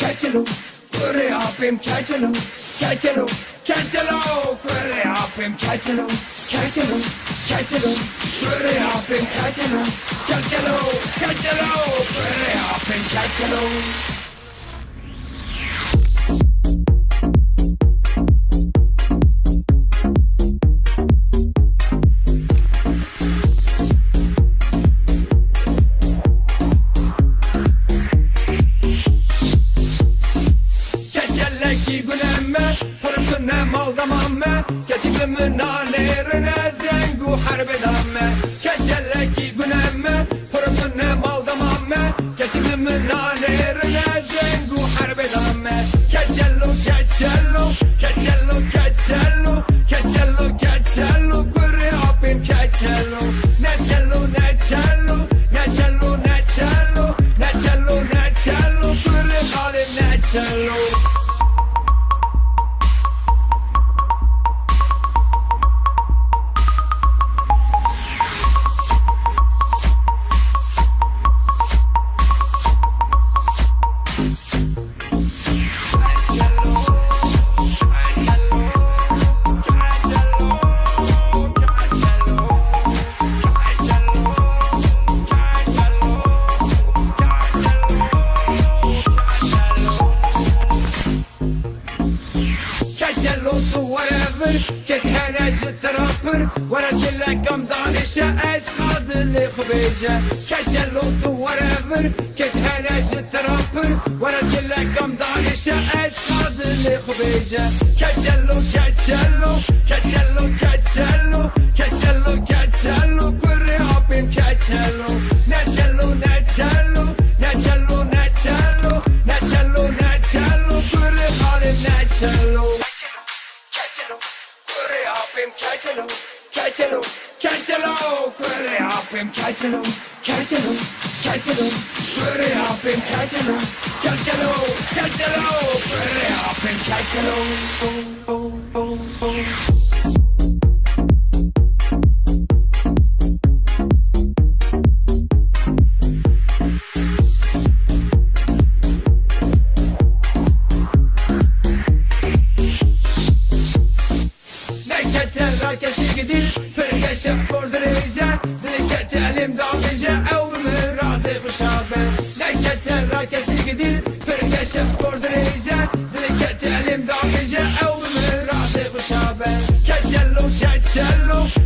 Catchalo, corre up him, catchalo, corre up him, catchalo, corre up him, catchalo, corre up him, catchalo. من نالرنا جنگ و حرب دامه کجلکی گنمه پرسونه مال دمامه کجل من نالرنا جنگ و حرب دامه کجلو گره آبیم کجلو نچلو گره خالم نچلو وانا كلكم دانشة ايش خاض اللي خبيجة كجلو تو ورافر كتهنش الترافر وانا كلكم دانشة ايش خاض اللي خبيجة كجلو كوري عبيم كجلو نجلو كوري خالم نجلو Catchalo, corre up him, catchalo, corre up him, catchalo, corre up him, catchalo. تعلم ضابجة أو مرازي خشابة لك الراكة تقدر فرقشة فوردريجة لك تعلم ضابجة أو مرازي خشابة كجلو